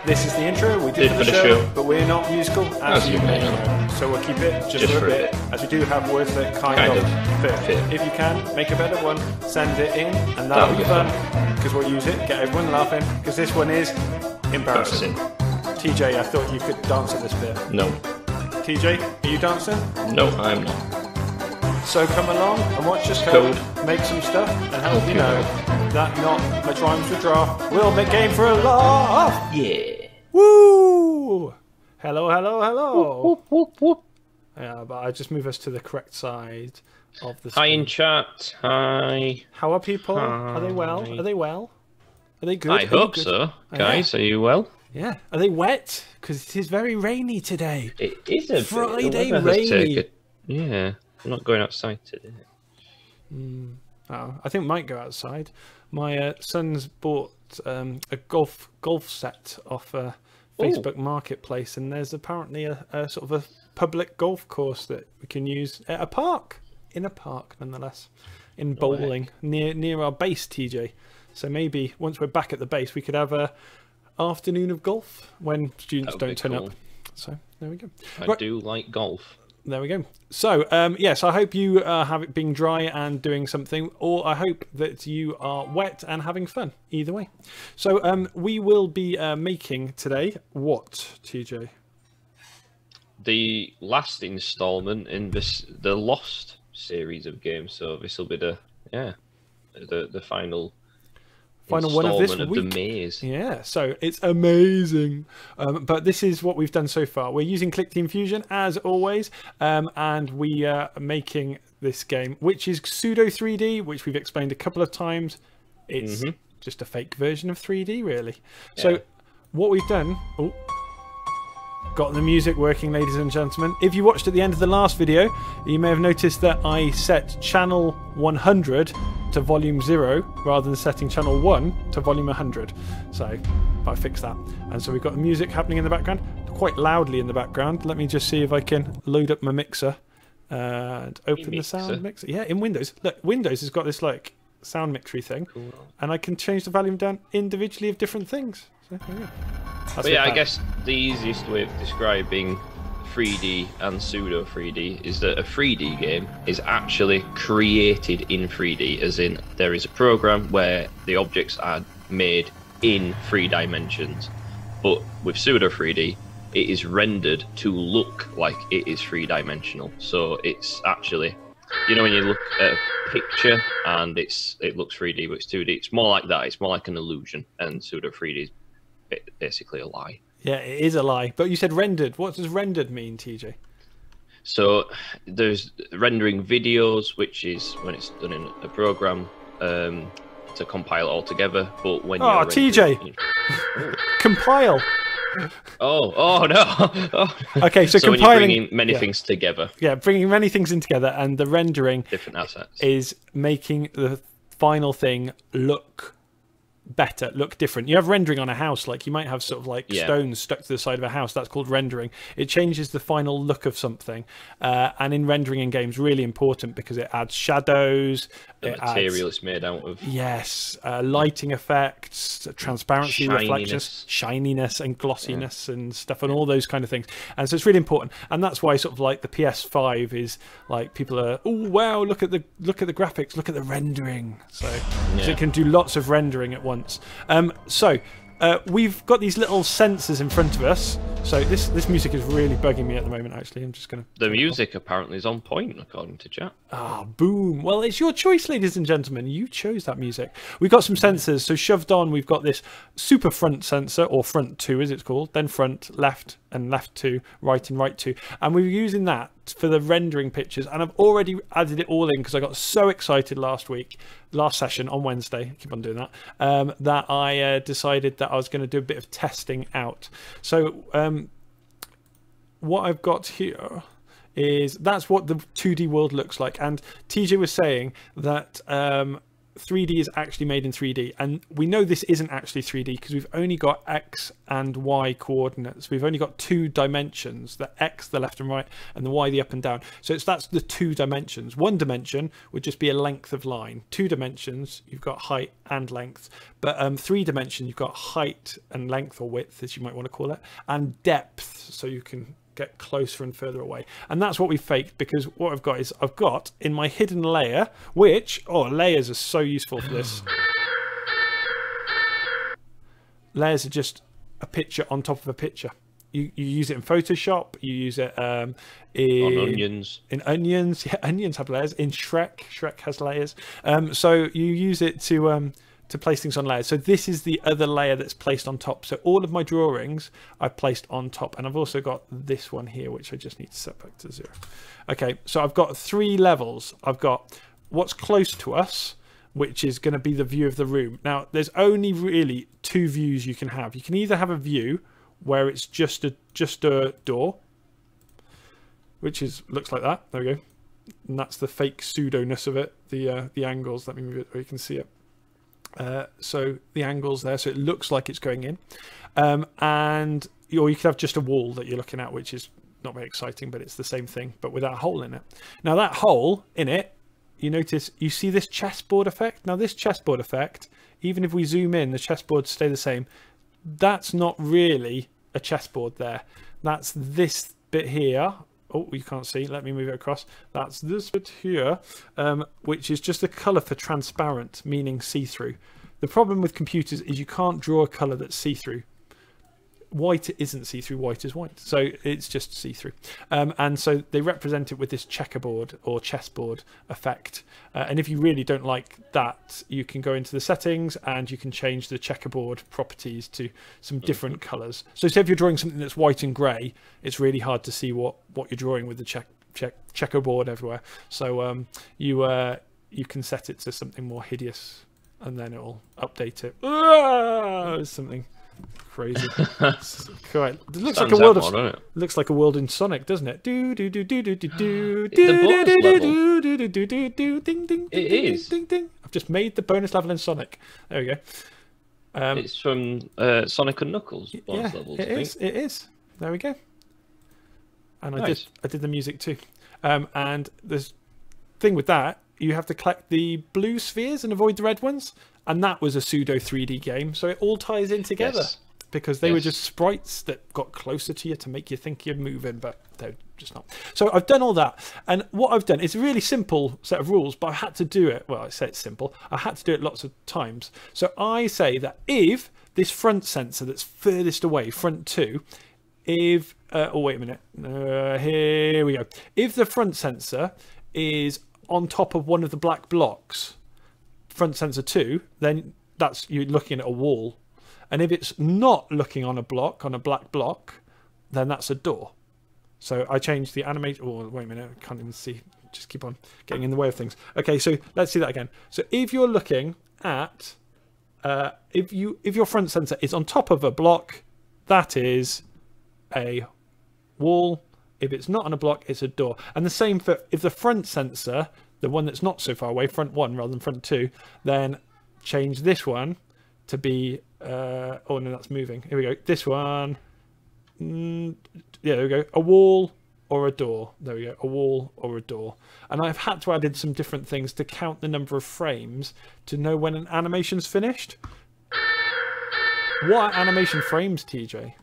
This is the intro we did for the show, but we're not musical, as you may know. So we'll keep it just for a bit, as we do have words that kind of fit. If you can, make a better one, send it in, and that'll be fun, because we'll use it, get everyone laughing, because this one is embarrassing. TJ, I thought you could dance at this bit. No. TJ, are you dancing? No, I'm not. So come along and watch us code, make some stuff, and help you know that not much rhymes with draft will make game for a laugh. Yeah. Woo! Hello, hello, hello. Whoop, whoop, whoop. Yeah, but I just move us to the correct side of the screen. Hi in chat. Hi. How are people? Hi. Are they well? Are they well? Are they good? I hope so. Guys, are you well? Yeah. Are they wet? Because it is very rainy today. It is a Friday rainy. Yeah. I'm not going outside today. Oh, I think I might go outside. My son's bought a golf set off Facebook Marketplace, and there's apparently a sort of a public golf course that we can use at a park, in a park nonetheless, in Bowling, near our base, TJ. So maybe once we're back at the base, we could have a afternoon of golf when students don't turn up. So there we go. I do like golf. There we go. So, yes, I hope you have it being dry and doing something, or I hope that you are wet and having fun. Either way. So, we will be making today what, TJ? The last instalment in the Lost series of games. So this will be the final one of this week. The maze. Yeah, so it's amazing. But this is what we've done so far. We're using Click Team Fusion as always, and we are making this game, which is pseudo 3D, which we've explained a couple of times. It's just a fake version of 3D, really. Yeah. So what we've done. Got the music working, ladies and gentlemen. If you watched at the end of the last video, you may have noticed that I set channel 100 to volume 0 rather than setting channel 1 to volume 100. So I fixed that. And so we've got the music happening in the background, quite loudly in the background. Let me just see if I can load up my mixer and open the sound mixer. Yeah, in Windows. Look, Windows has got this like sound mixery thing, and I can change the volume down individually of different things. So there we go. But yeah, I guess the easiest way of describing 3D and pseudo 3D is that a 3D game is actually created in 3D, as in there is a program where the objects are made in 3 dimensions. But with pseudo 3D, it is rendered to look like it is 3-dimensional. So it's actually, you know, when you look at a picture and it looks 3D but it's 2D, it's more like that. It's more like an illusion, and pseudo 3D is basically a lie. Yeah, it is a lie. But you said rendered. What does rendered mean, TJ? So there's rendering videos, which is when it's done in a program to compile it all together. But when you're TJ, compile. Oh no. Okay, so compiling, when you're bringing many things together. Yeah, bringing many things in together, and the rendering different assets is making the final thing look better, look different. You have rendering on a house, like you might have sort of like stones stuck to the side of a house. That's called rendering. It changes the final look of something, and in rendering in games, really important because it adds shadows, the material it's made out of. Yes, lighting effects, transparency, reflections, shininess, and glossiness, and stuff, and all those kind of things. And so it's really important, and that's why sort of like the PS5 is like people are, oh wow, look at the graphics, look at the rendering. So it can do lots of rendering at once. We've got these little sensors in front of us. So this music is really bugging me at the moment, actually. I'm just going to... The music apparently is on point, according to chat. Ah, boom. Well, it's your choice, ladies and gentlemen. You chose that music. We've got some sensors. So shoved on, we've got this super front sensor, or front 2 as it's called, then front, left, and left 2, right and right 2. And we're using that for the rendering pictures. And I've already added it all in because I got so excited last session on Wednesday, I keep on doing that, that I decided that I was going to do a bit of testing out. So what I've got here is that's what the 2D world looks like. And TJ was saying that 3D is actually made in 3D, and we know this isn't actually 3D because we've only got X and Y coordinates. We've only got 2 dimensions, the X, the left and right, and the Y, the up and down. So that's the 2 dimensions. 1 dimension would just be a length of line. 2 dimensions, you've got height and length. But 3 dimension, you've got height and length, or width, as you might want to call it, and depth, so you can get closer and further away. And that's what we faked, because what I've got is I've got in my hidden layer, which layers are so useful for this. Layers are just a picture on top of a picture. You use it in Photoshop, you use it on Onions. In Onions, yeah, Onions have layers. In Shrek has layers. So you use it to place things on layers. So this is the other layer that's placed on top. So all of my drawings I've placed on top, and I've also got this one here which I just need to set back to 0. Okay, so I've got 3 levels. I've got what's close to us, which is going to be the view of the room. Now there's only really 2 views you can have. You can either have a view where it's just a door, which looks like that. There we go. And that's the fake pseudo-ness of it, the angles. Let me move it where you can see it. So the angles there, so it looks like it's going in, or you could have just a wall that you're looking at, which is not very exciting, but it's the same thing, but without a hole in it. Now that hole in it, you see this chessboard effect. Now this chessboard effect, even if we zoom in, the chessboards stay the same. That's not really a chessboard there. That's this bit here. Oh, you can't see. Let me move it across. That's this bit here, which is just a colour for transparent, meaning see-through. The problem with computers is you can't draw a colour that's see-through. White isn't see-through, white is white. So it's just see-through. And so they represent it with this checkerboard or chessboard effect. And if you really don't like that, you can go into the settings and you can change the checkerboard properties to some different colours. So say if you're drawing something that's white and grey, it's really hard to see what you're drawing with the checkerboard everywhere. So you can set it to something more hideous, and then it'll update it. Something crazy. Quite. It looks like a world of. Looks like a world in Sonic, doesn't it? Do do do do do do do do do do do do do ding ding. It is. Ding ding. I've just made the bonus level in Sonic. There we go. It's from Sonic and Knuckles bonus levels. It is. It is. There we go. And I did the music too. And the thing with that, you have to collect the blue spheres and avoid the red ones. And that was a pseudo 3D game, so it all ties in together, because they were just sprites that got closer to you to make you think you're moving, but they're just not. So I've done all that, and what I've done, it's a really simple set of rules, but I had to do it. Well, I say it's simple. I had to do it lots of times. So I say that if this front sensor that's furthest away, front 2, if oh wait a minute, here we go. If the front sensor is on top of one of the black blocks, front sensor 2, then that's you're looking at a wall. And if it's not looking on a black block, then that's a door. So I changed the animate. Oh, wait a minute, I can't even see. Just keep on getting in the way of things. Okay, so let's see that again. So if you're looking at if your front sensor is on top of a block, that is a wall. If it's not on a block, it's a door. And the same for if the front sensor, the one that's not so far away, front 1 rather than front 2, then change this one to be oh no, that's moving. Here we go. This one, yeah, there we go. A wall or a door. There we go. A wall or a door. And I've had to add in some different things to count the number of frames to know when an animation's finished. What are animation frames, TJ?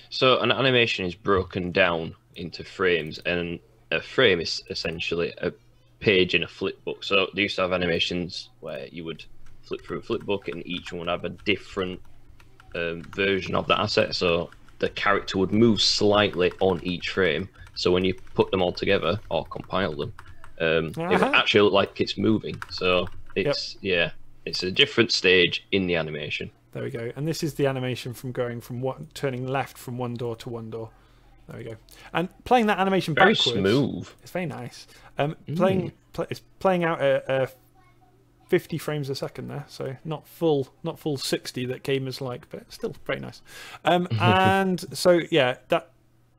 So an animation is broken down into frames, and a frame is essentially a page in a flip book. So they used to have animations where you would flip through a flip book and each one would have a different version of the asset, so the character would move slightly on each frame, so when you put them all together or compile them, it would actually look like it's moving. So it's it's a different stage in the animation. There we go. And this is the animation from going from turning left from one door to one door. There we go. And playing that animation backwards. Very smooth. It's very nice. It's playing out 50 frames a second there, so not full 60 that gamers like, but still very nice. And so yeah, that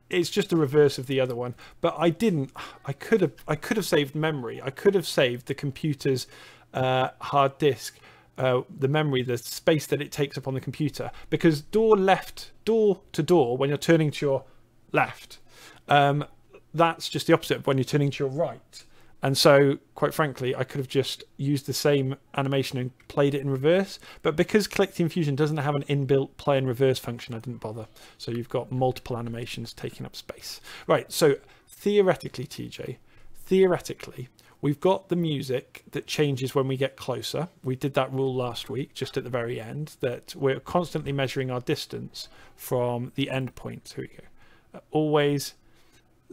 it's just the reverse of the other one. But I didn't. I could have saved memory. I could have saved the computer's hard disk, the memory, the space that it takes up on the computer, because door to door, when you're turning to your left, that's just the opposite of when you're turning to your right. And so, quite frankly, I could have just used the same animation and played it in reverse. But because Collecting Fusion doesn't have an inbuilt play in reverse function, I didn't bother. So you've got multiple animations taking up space. Right, so theoretically, TJ, we've got the music that changes when we get closer. We did that rule last week, just at the very end, that we're constantly measuring our distance from the end point. Here we go. Always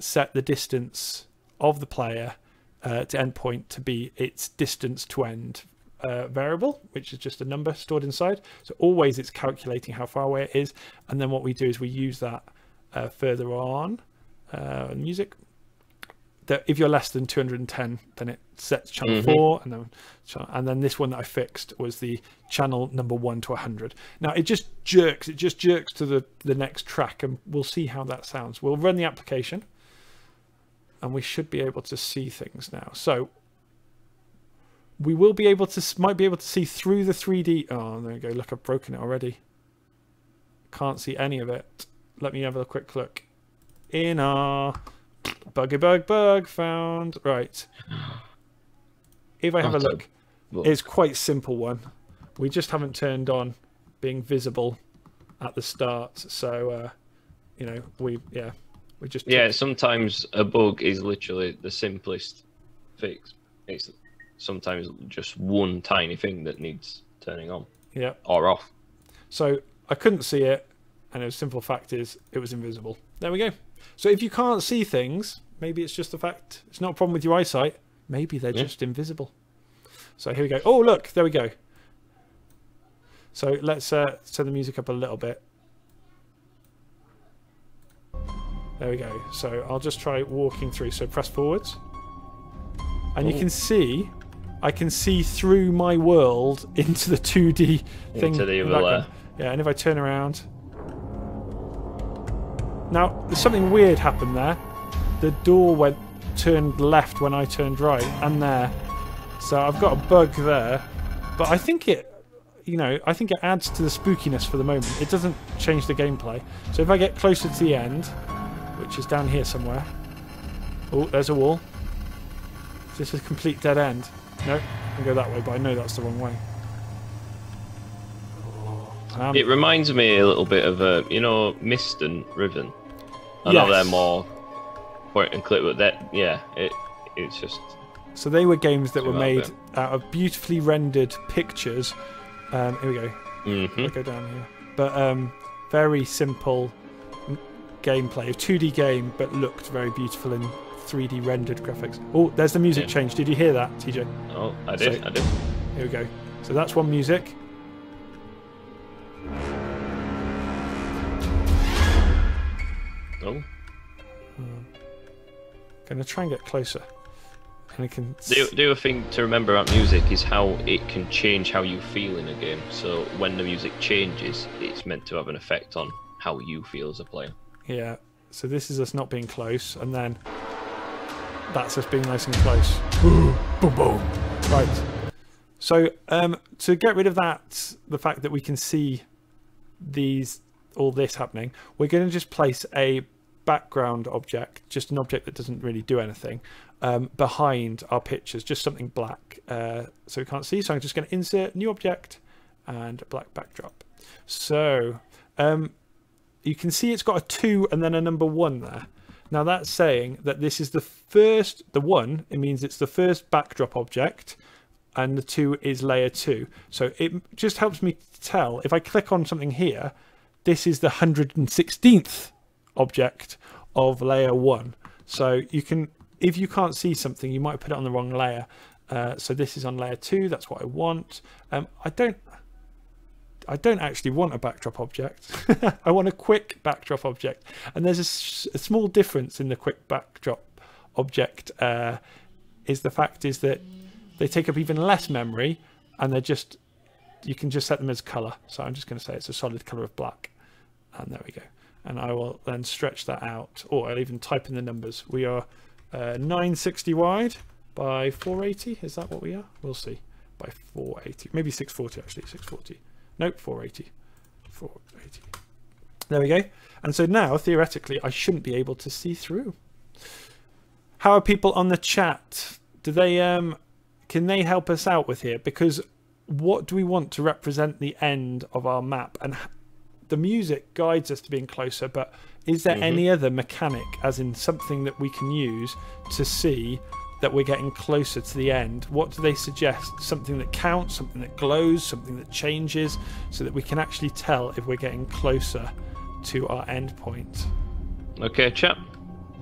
set the distance of the player to endpoint to be its distance to end variable, which is just a number stored inside. So always it's calculating how far away it is. And then what we do is we use that further on music. That if you're less than 210, then it sets channel 4, and then this one that I fixed was the channel number 1 to 100. Now it just jerks to the next track, and we'll see how that sounds. We'll run the application, and we should be able to see things now. So we will be able to, might be able to see through the 3D. Oh, there you go. Look, I've broken it already. Can't see any of it. Let me have a quick look. In our bug found. Right. If I have a look, it's quite simple one. We just haven't turned on being visible at the start. So, you know, we just... Yeah, sometimes a bug is literally the simplest fix. It's sometimes just one tiny thing that needs turning on. Yeah. Or off. So I couldn't see it, and the simple fact is it was invisible. There we go. So if you can't see things, maybe it's just the fact it's not a problem with your eyesight. Maybe they're just invisible. So here we go. Oh, look, there we go. So let's set the music up a little bit. There we go. So I'll just try walking through. So press forwards. And you can see, I can see through my world into the 2D thing. Into the other layer. Yeah, and if I turn around. Now, there's something weird happened there. The door turned left when I turned right, and there. So I've got a bug there. But I think it, you know, I think it adds to the spookiness for the moment. It doesn't change the gameplay. So if I get closer to the end, which is down here somewhere. Oh, there's a wall. Is this a complete dead end? No, I can go that way, but I know that's the wrong way. It reminds me a little bit of, you know, Myst and Riven. I know they're more point and click, but it's just... So they were games that were made out of beautifully rendered pictures. Here we go. I'll go down here. But very simple gameplay, a 2D game, but looked very beautiful in 3D rendered graphics. Oh, there's the music change. Did you hear that, TJ? Oh, I did. Here we go. So that's one music. Oh. Gonna try and get closer. And it can. The other thing to remember about music is how it can change how you feel in a game. So when the music changes, it's meant to have an effect on how you feel as a player. Yeah. So this is us not being close, and then that's us being nice and close. Boom, boom. Right. So to get rid of that, the fact that we can see all this happening, we're going to just place a background object, just an object that doesn't really do anything, behind our pictures, just something black, so we can't see. So I'm just going to insert new object and a black backdrop. So you can see it's got a 2 and then a number 1 there. Now that's saying that this is the 1, it means it's the first backdrop object, and the 2 is layer 2. So it just helps me tell, if I click on something here, this is the 116th object of layer 1. So you can, if you can't see something, you might put it on the wrong layer. So this is on layer 2, that's what I want. I don't actually want a backdrop object. I want a quick backdrop object. And there's a small difference in the quick backdrop object. Is the fact is that they take up even less memory, and they're just, you can just set them as color. So I'm just going to say it's a solid color of black. And there we go. And I will then stretch that out, or I'll even type in the numbers. We are 960 wide by 480. Is that what we are? We'll see. by 480. Maybe 640 actually. 640. Nope, 480. 480. There we go. And so now, theoretically, I shouldn't be able to see through. How are people on the chat? Do they can they help us out with here? Because what do we want to represent the end of our map? And the music guides us to being closer, but is there any other mechanic, as in something that we can use to see that we're getting closer to the end? What do they suggest? Something that counts, something that glows, something that changes, so that we can actually tell if we're getting closer to our end point. Okay, chap.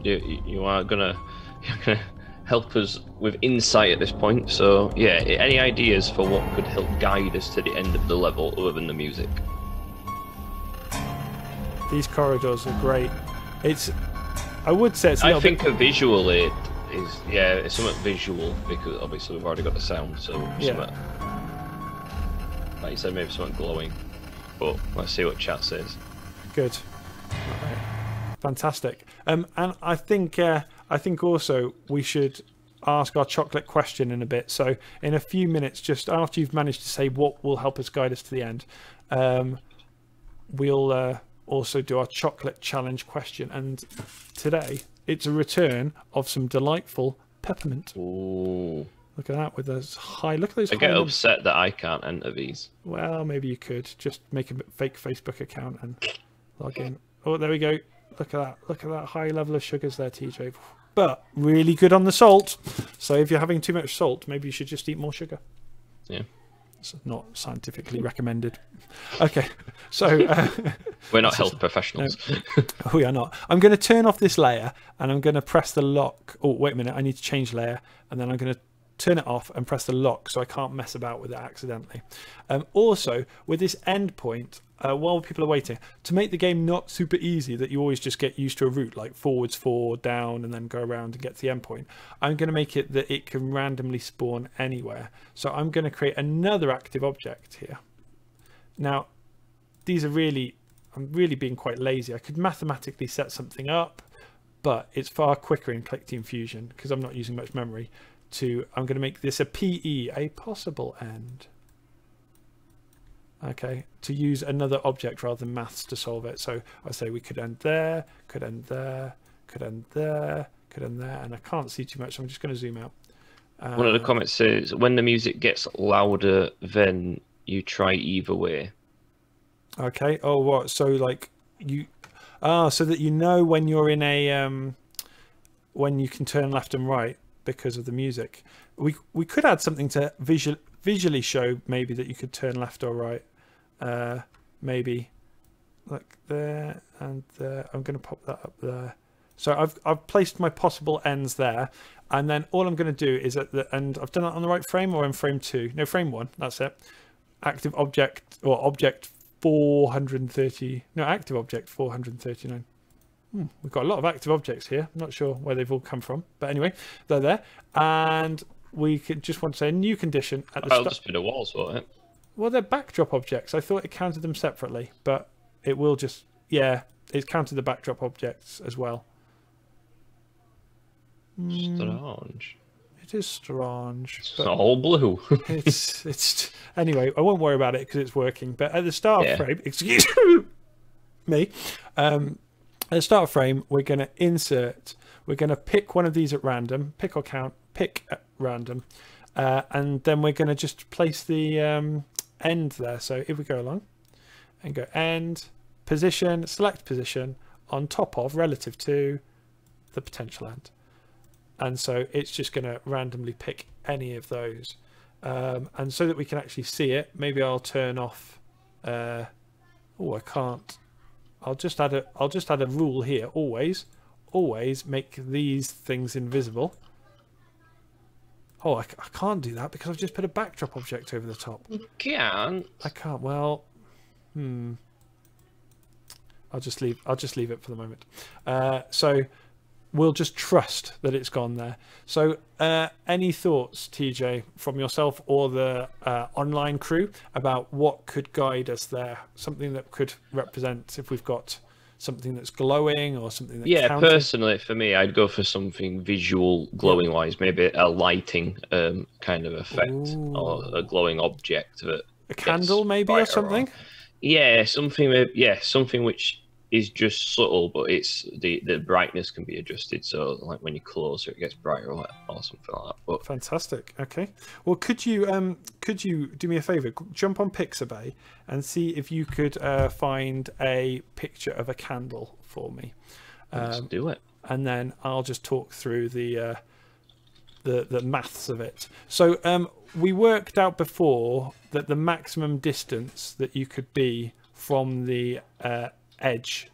You are gonna help us with insight at this point. So yeah, any ideas for what could help guide us to the end of the level other than the music? These corridors are great. I would say it's a little bit... a visual aid is, yeah, it's somewhat visual, because obviously we've already got the sound, so yeah. Like you said, maybe something glowing. But let's see what chat says. Good. Right. Fantastic. And I think also we should ask our chocolate question in a bit. So in a few minutes, just after you've managed to say what will help us guide us to the end, we'll also do our chocolate challenge question. And today it's a return of some delightful peppermint. Ooh. Look at that with those high. Look at those. I get upset that I can't enter these. Well, maybe you could just make a fake Facebook account and log in. Oh, there we go. Look at that. Look at that high level of sugars there, TJ. But really good on the salt. So if you're having too much salt, maybe you should just eat more sugar. Yeah. It's not scientifically recommended. Okay. So we're not health professionals. No, we are not. I'm going to turn off this layer and I'm going to press the lock. Oh, wait a minute. I need to change layer. And then I'm going to turn it off and press the lock so I can't mess about with it accidentally. Also, with this endpoint, while people are waiting, to make the game not super easy, that you always just get used to a route like forwards 4, down, and then go around and get to the endpoint, I'm going to make it that it can randomly spawn anywhere. So I'm going to create another active object here. Now, these are I'm really being quite lazy. I could mathematically set something up, but it's far quicker in Click Team Fusion because I'm not using much memory. I'm going to make this a PE, a possible end. Okay, to use another object rather than maths to solve it. So I say we could end there, could end there, could end there, could end there, and I can't see too much, so I'm just going to zoom out. One of the comments says, when the music gets louder, then you try either way. Okay, oh what, so like so that you know when you're in a, when you can turn left and right because of the music. We could add something to visually show maybe that you could turn left or right. Maybe like there and there. I'm going to pop that up there. So I've placed my possible ends there, and then all I'm going to do is at the end. I've done it on the right frame or in frame 2. No, frame 1. That's it. Active object or object 430. No, active object 439. We've got a lot of active objects here. I'm not sure where they've all come from, but anyway, they're there. And we could just want to say a new condition at the start. I'll just put the walls, won't it? Well, they're backdrop objects. I thought it counted them separately, but it will just, yeah, it's counted the backdrop objects as well. Strange. It is strange. It's all blue. it's anyway. I won't worry about it because it's working. But at the start of frame, excuse me. At the start of frame, we're going to insert. We're going to pick one of these at random. Pick or count. Pick at random, and then we're going to just place the end there. So if we go along and go end, position, select position on top of, relative to the potential end. And so it's just going to randomly pick any of those. And so that we can actually see it, maybe I'll turn off. Oh, I can't. I'll just add a rule here. Always make these things invisible. Oh, I can't do that because I've just put a backdrop object over the top. You can't. I can't. Well, I'll just leave it for the moment. So we'll just trust that it's gone there. So any thoughts, TJ, from yourself or the online crew about what could guide us there? Something that could represent if we've got something that's glowing or something that Yeah, counters? personally, for me, I'd go for something visual, glowing wise, maybe a lighting kind of effect or a Ooh. glowing object that A gets candle maybe or brighter. Or something? yeah, something which is just subtle, but it's the brightness can be adjusted. So like when you're closer, it gets brighter or something like that. But Fantastic. Okay. Well, could you do me a favor? Jump on Pixabay and see if you could find a picture of a candle for me, let's do it. and then I'll just talk through the maths of it. So we worked out before that the maximum distance that you could be from the edge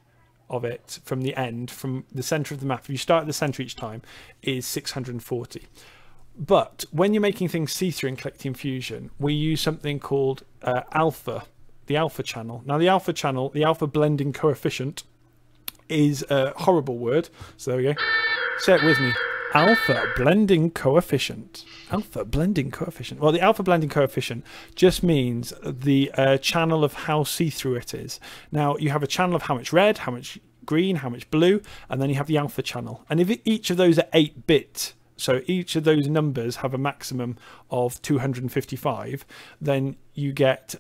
of it, from the end, from the center of the map, if you start at the center each time, is 640. But when you're making things see-through in Collecting Fusion, we use something called alpha, the alpha channel. Now the alpha channel, the alpha blending coefficient, is a horrible word. So there we go. Say it with me. Alpha blending coefficient. Alpha blending coefficient. Well, the alpha blending coefficient just means the channel of how see-through it is. Now, you have a channel of how much red, how much green, how much blue, and then you have the alpha channel. And if each of those are 8-bit, so each of those numbers have a maximum of 255, then you get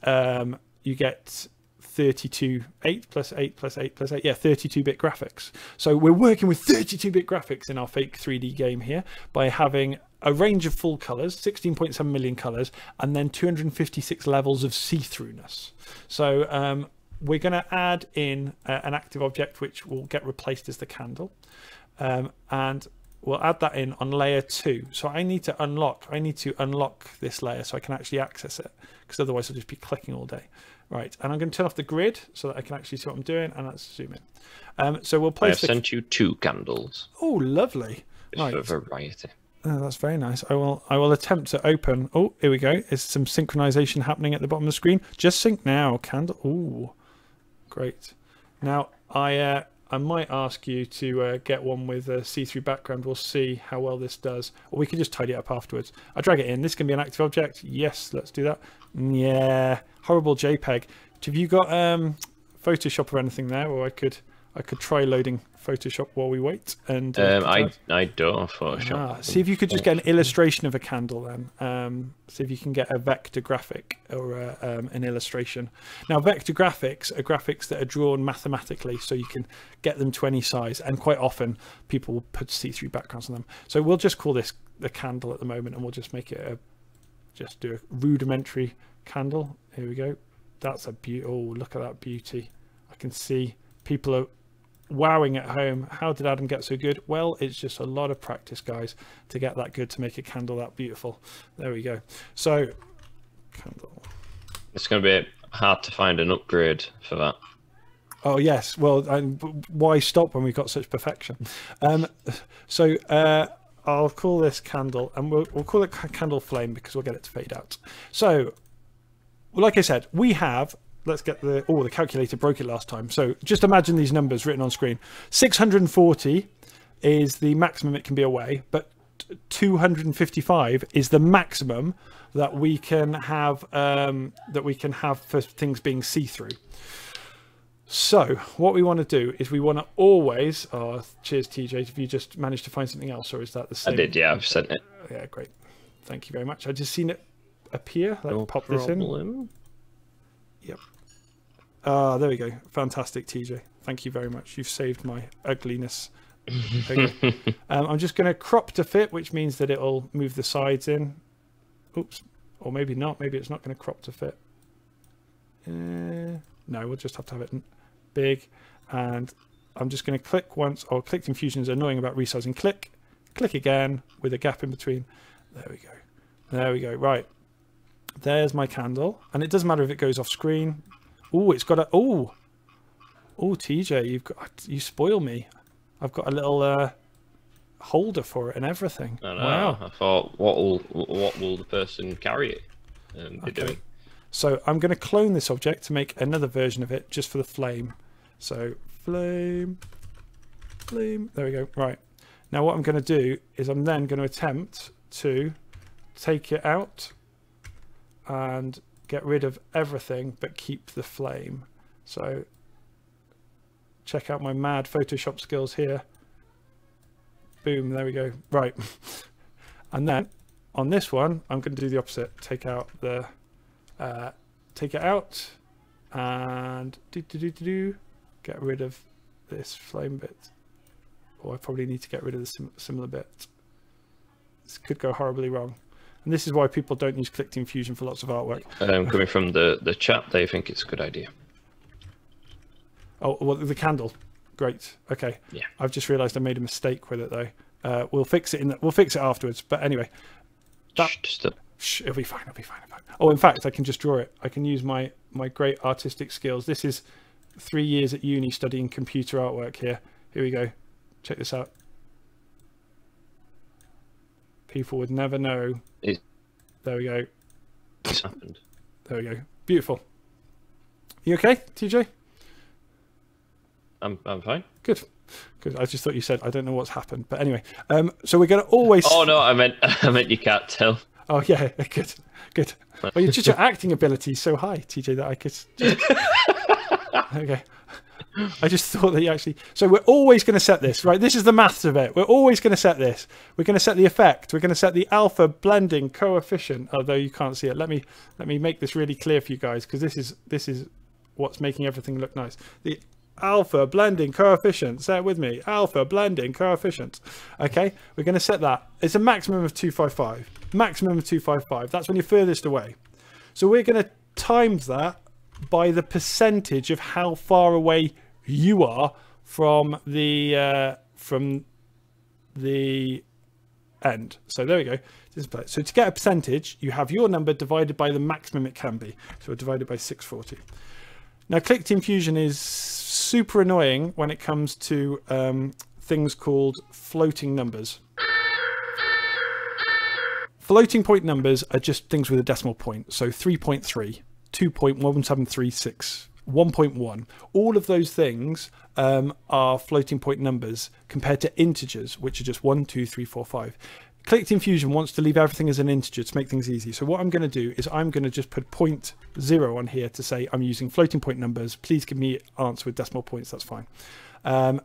32, 8 plus 8 plus 8 plus 8, yeah, 32-bit graphics. So we're working with 32-bit graphics in our fake 3D game here by having a range of full colors, 16.7 million colors, and then 256 levels of see-throughness. So we're going to add in an active object which will get replaced as the candle, and we'll add that in on layer 2. So I need to unlock this layer so I can actually access it, because otherwise I'll just be clicking all day. Right, and I'm going to turn off the grid so that I can actually see what I'm doing, and let's zoom in. So we'll place. I have sent you 2 candles. Oh, lovely! Right. For variety. Oh, that's very nice. I will attempt to open. Oh, here we go. There's some synchronization happening at the bottom of the screen. Just sync now, candle. Oh, great. Now I might ask you to get one with a see-through background. We'll see how well this does, or we can just tidy it up afterwards. I drag it in. This can be an active object. Yes, let's do that. Yeah, horrible JPEG. Have you got Photoshop or anything there, or I could try loading Photoshop while we wait. And I don't have Photoshop. See if you could just get an illustration of a candle then. See if you can get a vector graphic or an illustration. Now vector graphics are graphics that are drawn mathematically, so you can get them to any size, and quite often people will put see-through backgrounds on them. So we'll just call this the candle at the moment, and we'll just make it just do a rudimentary candle. Here we go. That's a beauty. Oh, look at that beauty. I can see people are wowing at home. How did Adam get so good? Well, it's just a lot of practice, guys, to get that good, to make a candle that beautiful. There we go. So candle. It's going to be hard to find an upgrade for that. Oh yes, well, why stop when we've got such perfection? I'll call this candle, and we'll call it candle flame because we'll get it to fade out. So like I said, we have, let's get the calculator broke it last time. So just imagine these numbers written on screen. 640 is the maximum it can be away, but 255 is the maximum that we can have for things being see-through. So what we want to do is we want to always, cheers TJ, have you just managed to find something else, or is that the same? I did, yeah, I've sent it. Yeah, great. Thank you very much. I just seen it appear. Let's pop this in. Yep. There we go. Fantastic, TJ. Thank you very much. You've saved my ugliness. I'm just going to crop to fit, which means that it'll move the sides in. Oops. Or maybe not. Maybe it's not going to crop to fit. No, we'll just have to have it big. And I'm just going to click once. Oh, Collecting Fusion is annoying about resizing. Click again with a gap in between. There we go. There we go. Right. There's my candle. And it doesn't matter if it goes off screen. Oh, it's got a... Oh, TJ, you spoil me. I've got a little holder for it and everything. I know. Wow. I thought, what will the person carry it be doing? So I'm going to clone this object to make another version of it just for the flame. So flame. There we go. Right. Now what I'm going to do is I'm then going to attempt to take it out and get rid of everything but keep the flame. So check out my mad Photoshop skills here. Boom, there we go. Right. And then on this one, I'm going to do the opposite. Take out the, take it out and get rid of this flame bit. Or I probably need to get rid of the similar bit. This could go horribly wrong. And this is why people don't use Click Team Fusion for lots of artwork. Coming from the chat, they think it's a good idea. Oh, well, the candle. Great. Okay. Yeah. I've just realised I made a mistake with it though. We'll fix it we'll fix it afterwards. But anyway, it'll be fine. It'll be fine. Oh, in fact, I can just draw it. I can use my great artistic skills. This is 3 years at uni studying computer artwork here. Here we go. Check this out. People would never know. There we go. It's happened. There we go. Beautiful. You okay, TJ? I'm fine. Good. Good. I just thought you said I don't know what's happened, but anyway. So we're going to always. Oh no, I meant you can't tell. Oh yeah, good, good. Well, your acting ability is so high, TJ, that I could. Okay. I just thought that you actually. So we're always going to set this, right? This is the maths of it. We're always going to set this. We're going to set the effect. We're going to set the alpha blending coefficient. Although you can't see it, let me make this really clear for you guys, because this is what's making everything look nice. The alpha blending coefficient. Say it with me. Alpha blending coefficient. Okay, we're going to set that. It's a maximum of 255. Maximum of 255. That's when you're furthest away. So we're going to times that by the percentage of how far away you are from the end. So there we go. So to get a percentage, you have your number divided by the maximum it can be. So we're divided by 640. Now, Click Team Fusion is super annoying when it comes to things called floating numbers. Floating point numbers are just things with a decimal point. So 3.3, 2.1736, 1.1. All of those things are floating point numbers compared to integers, which are just 1, 2, 3, 4, 5. Click Team Fusion wants to leave everything as an integer to make things easy. So what I'm going to do is I'm going to just put 0.0 on here to say I'm using floating point numbers. Please give me answer with decimal points. That's fine. And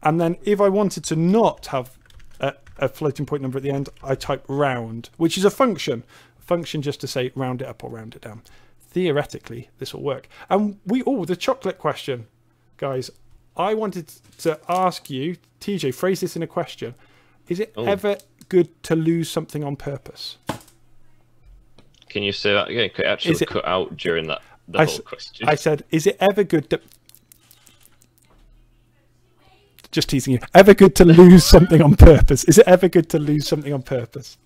then if I wanted to not have a floating point number at the end, I type round, which is a function. A function just to say round it up or round it down. Theoretically, this will work. And the chocolate question, guys. I wanted to ask you, TJ, phrase this in a question. Is it ever good to lose something on purpose? Can you say that again? Could actually cut out during the whole question. I said, is it ever good to... Just teasing you. Ever good to lose something on purpose? Is it ever good to lose something on purpose?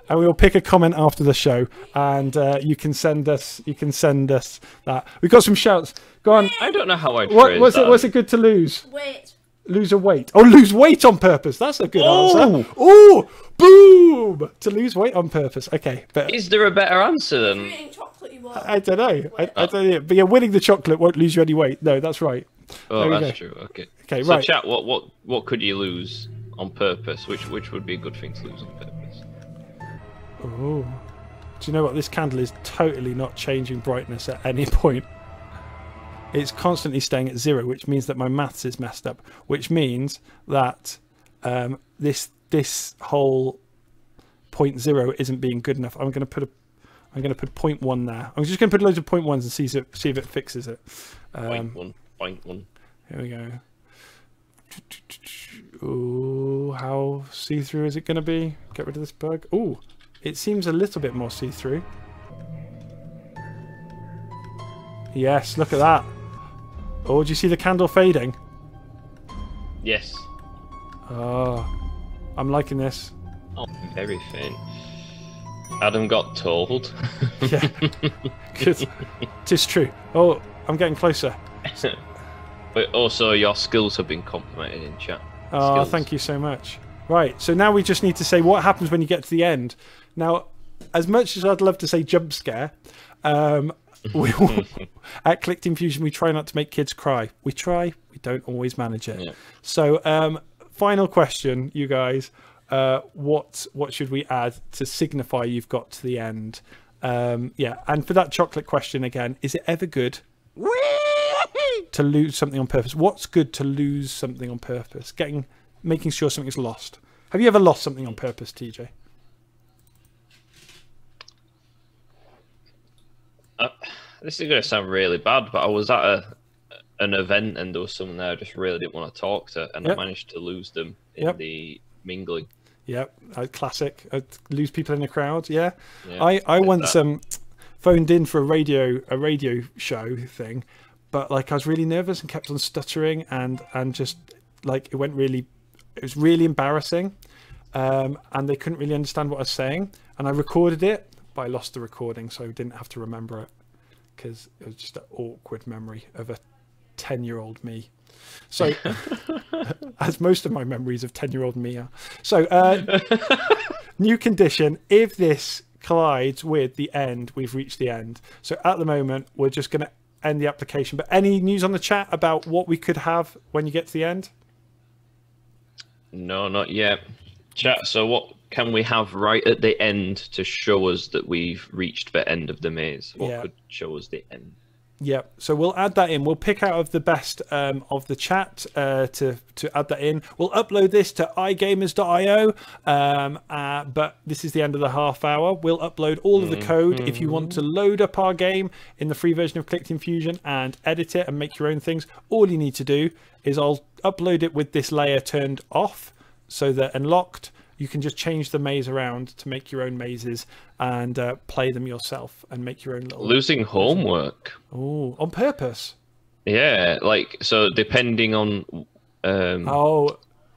And we will pick a comment after the show, and you can send us that. We've got some shouts. Go on. I don't know how I'd phrase that. What's it good to lose? Weight. Lose a weight. Oh, lose weight on purpose. That's a good answer. Oh, boom! To lose weight on purpose. Okay, but is there a better answer than? If you're eating chocolate, you won't. I don't know. I don't know. But yeah, winning the chocolate won't lose you any weight. No, that's right. Oh, that's true. Okay. Okay, so right. Chat. What could you lose on purpose? Which would be a good thing to lose on purpose? Oh, do you know what? This candle is totally not changing brightness at any point. It's constantly staying at 0, which means that my maths is messed up. Which means that this whole 0.0 isn't being good enough. I'm going to put 0.1 there. I'm just going to put loads of 0.1s and see if it fixes it. 0.1. Here we go. Ooh, how see-through is it going to be? Get rid of this bug. Ooh, it seems a little bit more see-through. Yes, look at that. Oh, do you see the candle fading? Yes. Oh, I'm liking this. Oh, very faint. Adam got told. Yeah, good. Tis true. Oh, I'm getting closer. But also, your skills have been complimented in chat. Oh, Skills. thank you so much. Right, so now we just need to say what happens when you get to the end. Now, as much as I'd love to say jump scare, at Click Team Fusion, we try not to make kids cry. We try, we don't always manage it. Yeah. So, final question, you guys. What should we add to signify you've got to the end? Yeah, and for that chocolate question again, is it ever good to lose something on purpose. What's good to lose something on purpose? Making sure something's lost. Have you ever lost something on purpose, TJ? This is going to sound really bad, but I was at an event and there was someone there I just really didn't want to talk to, and I managed to lose them in the mingling. Yep, classic. Lose people in the crowd. Yeah, Yeah, I once phoned in for a radio show thing, but like I was really nervous and kept on stuttering and just like it was really embarrassing, and they couldn't really understand what I was saying, and I recorded it, but I lost the recording, so I didn't have to remember it because it was just an awkward memory of a 10-year-old me. So, as most of my memories of 10-year-old me are. So, new condition. If this collides with the end, we've reached the end. So, at the moment, we're just going to end the application. But any news on the chat about what we could have when you get to the end? No, not yet. Chat, so what can we have right at the end to show us that we've reached the end of the maze? What could show us the end? Yeah, so we'll add that in. We'll pick out of the best of the chat to add that in. We'll upload this to iGamers.io, but this is the end of the half hour. We'll upload all of the code. If you want to load up our game in the free version of Clickteam Fusion and edit it and make your own things, all you need to do is I'll upload it with this layer turned off so that unlocked. You can just change the maze around to make your own mazes and play them yourself and make your own little... Losing homework. Oh, on purpose? Yeah, like, so depending on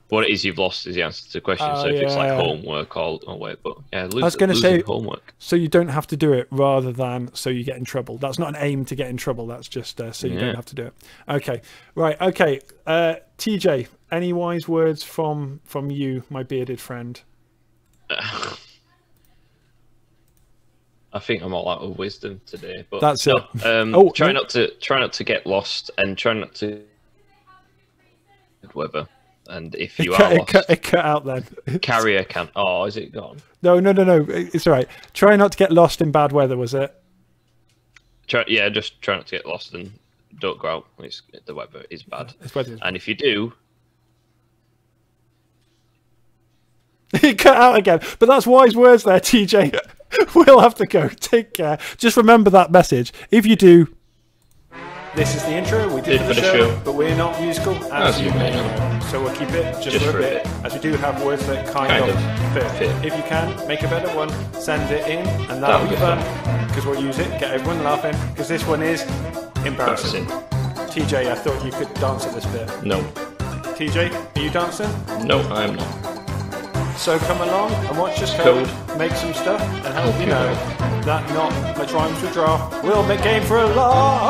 what it is you've lost is the answer to the question. So if it's like homework or wait, but yeah, I was going to say homework. So you don't have to do it rather than so you get in trouble. That's not an aim to get in trouble. That's just so you don't have to do it. Okay, right. Okay, TJ, any wise words from you, my bearded friend? I think I'm all out of wisdom today, but that's it. Try not to get lost and try not to weather. And if you are lost, it cut out then. Carrier can. Oh, is it gone? No. It's all right. Try not to get lost in bad weather. Was it? Just try not to get lost and don't go out. The weather is bad. And if you do, it cut out again. But that's wise words there, TJ. We'll have to go. Take care. Just remember that message. If you do. This is the intro. We did for the show, but we're not musical, as you may know. So we'll keep it just for a bit, as we do have words that kind of fit. If you can, make a better one, send it in, and that'll be fun, because we'll use it, get everyone laughing, because this one is embarrassing. TJ, I thought you could dance at this bit. No. TJ, are you dancing? No, I am not. So come along and watch us code, make some stuff, and help you know that not much rhymes with draft will make game for a laugh.